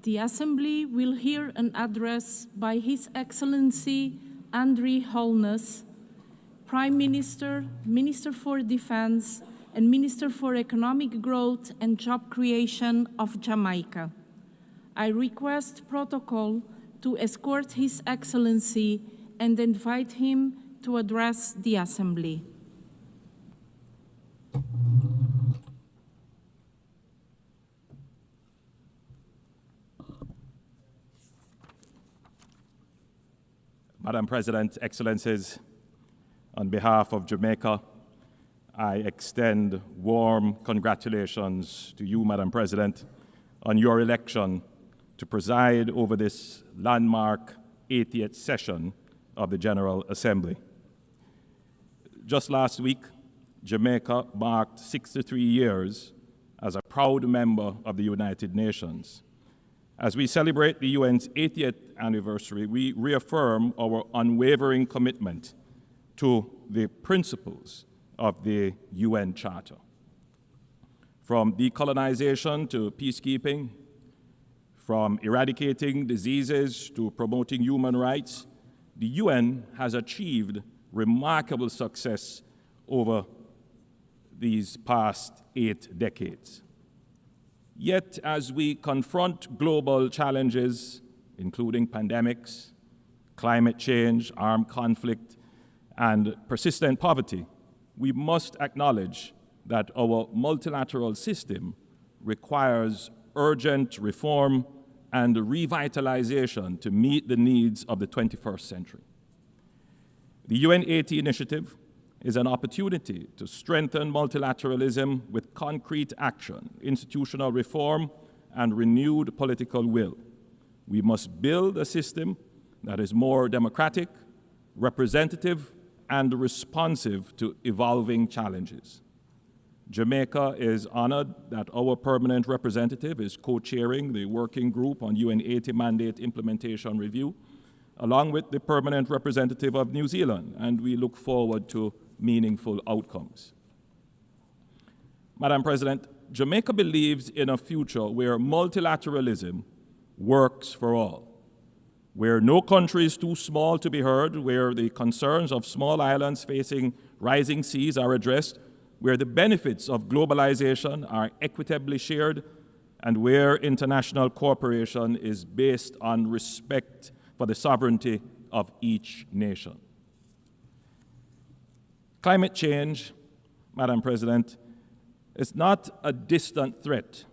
The Assembly will hear an address by His Excellency Andre Holness, Prime Minister, Minister for Defense, and Minister for Economic Growth and Job Creation of Jamaica. I request protocol to escort His Excellency and invite him to address the Assembly. Madam President, Excellencies, on behalf of Jamaica, I extend warm congratulations to you, Madam President, on your election to preside over this landmark 80th session of the General Assembly. Just last week, Jamaica marked 63 years as a proud member of the United Nations. As we celebrate the UN's 80th anniversary, we reaffirm our unwavering commitment to the principles of the UN Charter. From decolonization to peacekeeping, from eradicating diseases to promoting human rights, the UN has achieved remarkable success over these past 8 decades. Yet, as we confront global challenges, including pandemics, climate change, armed conflict, and persistent poverty, we must acknowledge that our multilateral system requires urgent reform and revitalization to meet the needs of the 21st century. The UN 80 initiative is an opportunity to strengthen multilateralism with concrete action, institutional reform, and renewed political will. We must build a system that is more democratic, representative, and responsive to evolving challenges. Jamaica is honored that our permanent representative is co-chairing the working group on UN 80 mandate implementation review, along with the permanent representative of New Zealand, and we look forward to meaningful outcomes. Madam President, Jamaica believes in a future where multilateralism works for all, where no country is too small to be heard, where the concerns of small islands facing rising seas are addressed, where the benefits of globalization are equitably shared, and where international cooperation is based on respect for the sovereignty of each nation. Climate change, Madam President, is not a distant threat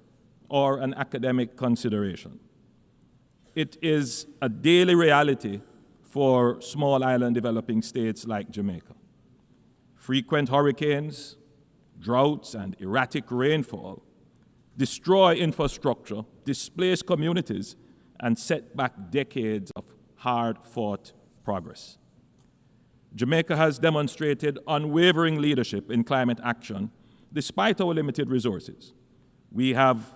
or an academic consideration. It is a daily reality for small island developing states like Jamaica. Frequent hurricanes, droughts, and erratic rainfall destroy infrastructure, displace communities, and set back decades of hard-fought progress. Jamaica has demonstrated unwavering leadership in climate action despite our limited resources. We have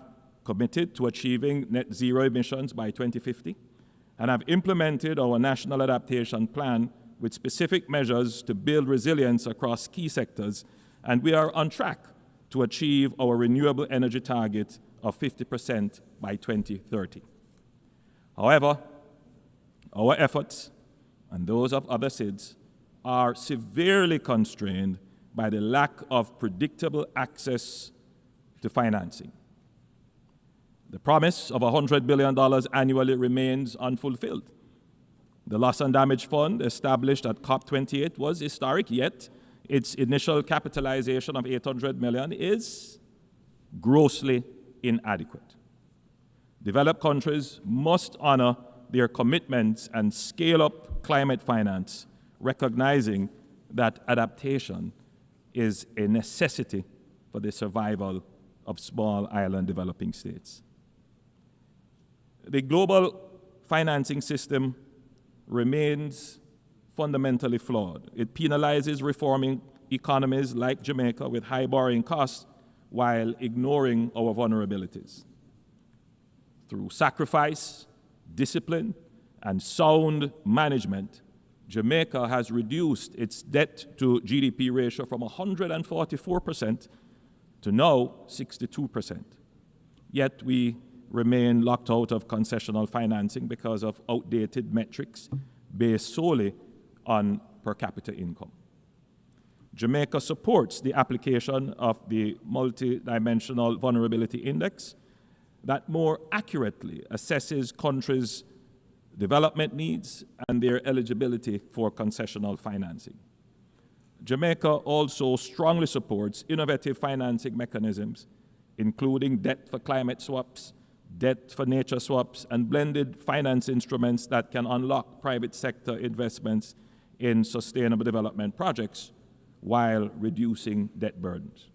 committed to achieving net zero emissions by 2050 and have implemented our national adaptation plan with specific measures to build resilience across key sectors, and we are on track to achieve our renewable energy target of 50% by 2030. However, our efforts and those of other SIDS are severely constrained by the lack of predictable access to financing. The promise of $100 billion annually remains unfulfilled. The Loss and Damage Fund, established at COP28, was historic, yet its initial capitalization of $800 million is grossly inadequate. Developed countries must honor their commitments and scale up climate finance, recognizing that adaptation is a necessity for the survival of small island developing states. The global financing system remains fundamentally flawed. It penalizes reforming economies like Jamaica with high borrowing costs while ignoring our vulnerabilities. Through sacrifice, discipline, and sound management, Jamaica has reduced its debt to GDP ratio from 144% to now 62%. Yet we remain locked out of concessional financing because of outdated metrics based solely on per capita income. Jamaica supports the application of the Multidimensional Vulnerability Index that more accurately assesses countries' development needs and their eligibility for concessional financing. Jamaica also strongly supports innovative financing mechanisms, including debt for climate swaps, debt for nature swaps, and blended finance instruments that can unlock private sector investments in sustainable development projects while reducing debt burdens.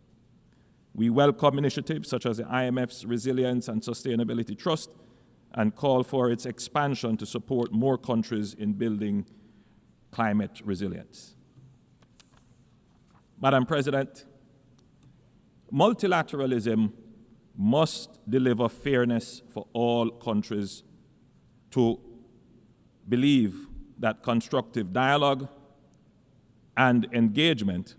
We welcome initiatives such as the IMF's Resilience and Sustainability Trust and call for its expansion to support more countries in building climate resilience. Madam President, multilateralism must deliver fairness for all countries to believe that constructive dialogue and engagement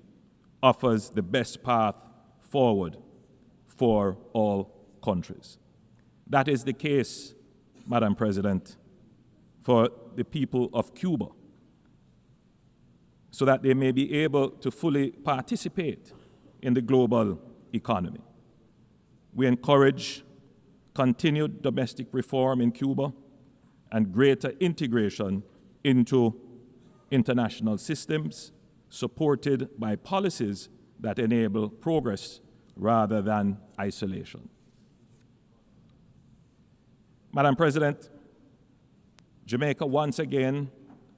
offers the best path forward for all countries. That is the case, Madam President, for the people of Cuba, so that they may be able to fully participate in the global economy. We encourage continued domestic reform in Cuba and greater integration into international systems, supported by policies that enable progress rather than isolation. Madam President, Jamaica once again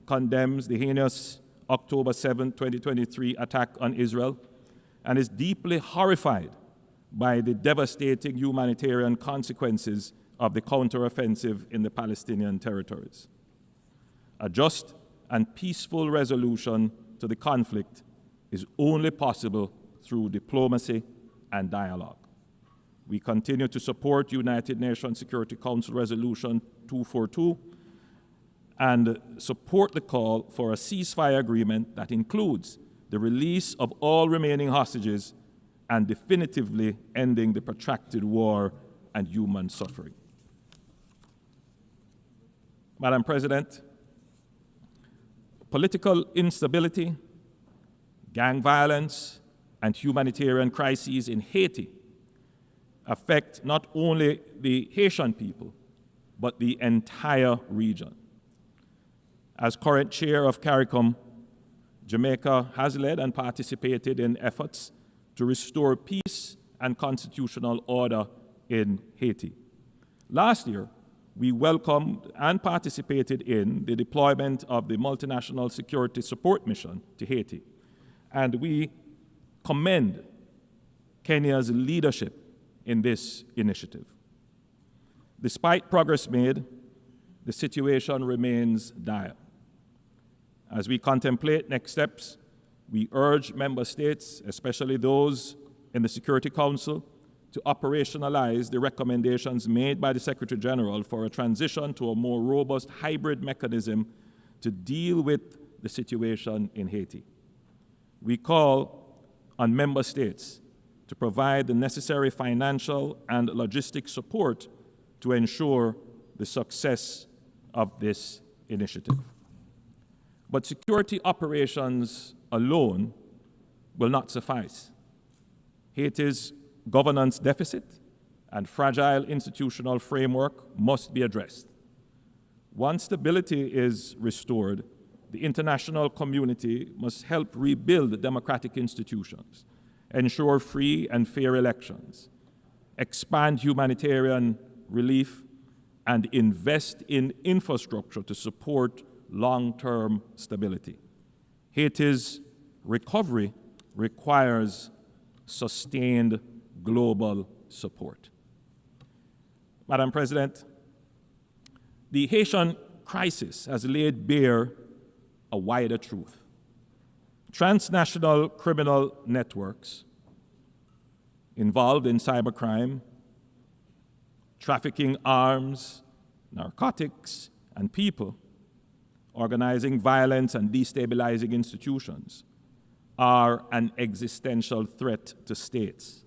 condemns the heinous October 7, 2023 attack on Israel and is deeply horrified by the devastating humanitarian consequences of the counteroffensive in the Palestinian territories. A just and peaceful resolution to the conflict is only possible through diplomacy and dialogue. We continue to support United Nations Security Council Resolution 242 and support the call for a ceasefire agreement that includes the release of all remaining hostages and definitively ending the protracted war and human suffering. Madam President, political instability, gang violence, and humanitarian crises in Haiti affect not only the Haitian people, but the entire region. As current chair of CARICOM, Jamaica has led and participated in efforts to restore peace and constitutional order in Haiti. Last year, we welcomed and participated in the deployment of the Multinational Security Support Mission to Haiti, and we commend Kenya's leadership in this initiative. Despite progress made, the situation remains dire. As we contemplate next steps, we urge member states, especially those in the Security Council, to operationalize the recommendations made by the Secretary General for a transition to a more robust hybrid mechanism to deal with the situation in Haiti. We call on member states to provide the necessary financial and logistic support to ensure the success of this initiative. But security operations alone will not suffice. Haiti's governance deficit and fragile institutional framework must be addressed. Once stability is restored, the international community must help rebuild democratic institutions, ensure free and fair elections, expand humanitarian relief, and invest in infrastructure to support long-term stability. Haiti's recovery requires sustained global support. Madam President, the Haitian crisis has laid bare a wider truth. Transnational criminal networks involved in cybercrime, trafficking arms, narcotics, and people, organizing violence and destabilizing institutions, are an existential threat to states.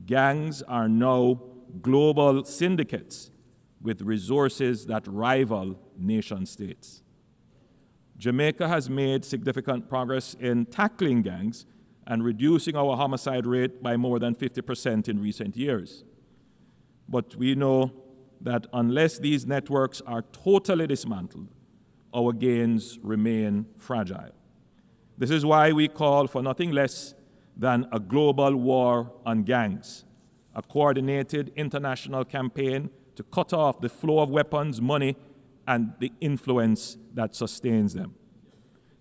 Gangs are now global syndicates with resources that rival nation states. Jamaica has made significant progress in tackling gangs and reducing our homicide rate by more than 50% in recent years. But we know that unless these networks are totally dismantled, our gains remain fragile. This is why we call for nothing less than a global war on gangs, a coordinated international campaign to cut off the flow of weapons, money, and the influence that sustains them.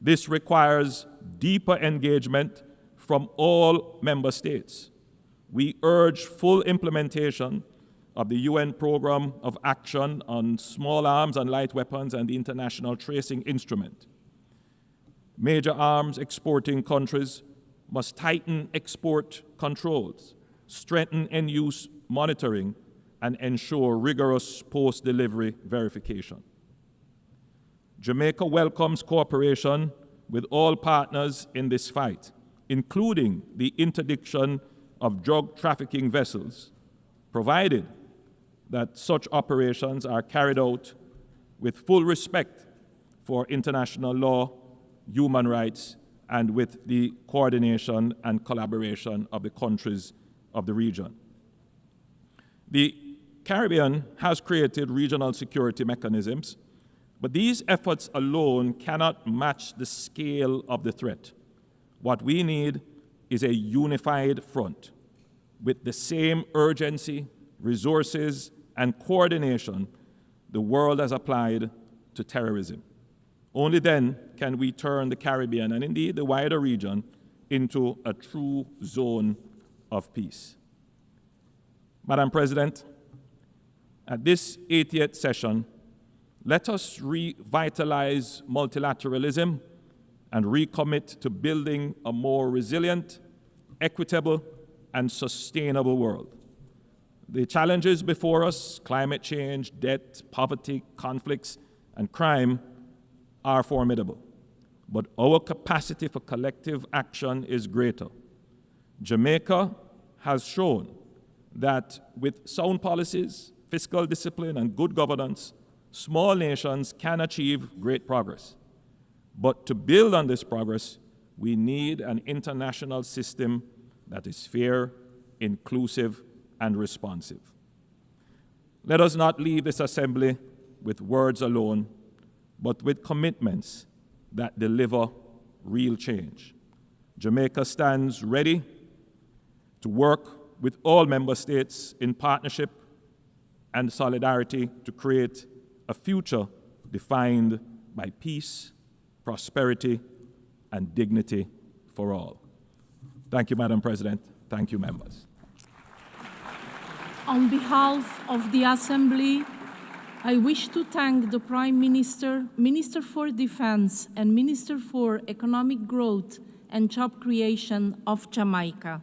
This requires deeper engagement from all member states. We urge full implementation of the UN Programme of Action on Small Arms and Light Weapons and the International Tracing Instrument. Major arms exporting countries must tighten export controls, strengthen end-use monitoring, and ensure rigorous post-delivery verification. Jamaica welcomes cooperation with all partners in this fight, including the interdiction of drug trafficking vessels, provided that such operations are carried out with full respect for international law, human rights, and with the coordination and collaboration of the countries of the region. The Caribbean has created regional security mechanisms, but these efforts alone cannot match the scale of the threat. What we need is a unified front with the same urgency, resources, and coordination the world has applied to terrorism. Only then can we turn the Caribbean, and indeed the wider region, into a true zone of peace. Madam President, at this 80th session, let us revitalize multilateralism and recommit to building a more resilient, equitable, and sustainable world. The challenges before us, climate change, debt, poverty, conflicts, and crime, are formidable, but our capacity for collective action is greater. Jamaica has shown that with sound policies, fiscal discipline, and good governance, small nations can achieve great progress. But to build on this progress, we need an international system that is fair, inclusive, and responsive. Let us not leave this assembly with words alone, but with commitments that deliver real change. Jamaica stands ready to work with all member states in partnership and solidarity to create a future defined by peace, prosperity, and dignity for all. Thank you, Madam President. Thank you, members. On behalf of the Assembly, I wish to thank the Prime Minister, Minister for Defense, and Minister for Economic Growth and Job Creation of Jamaica.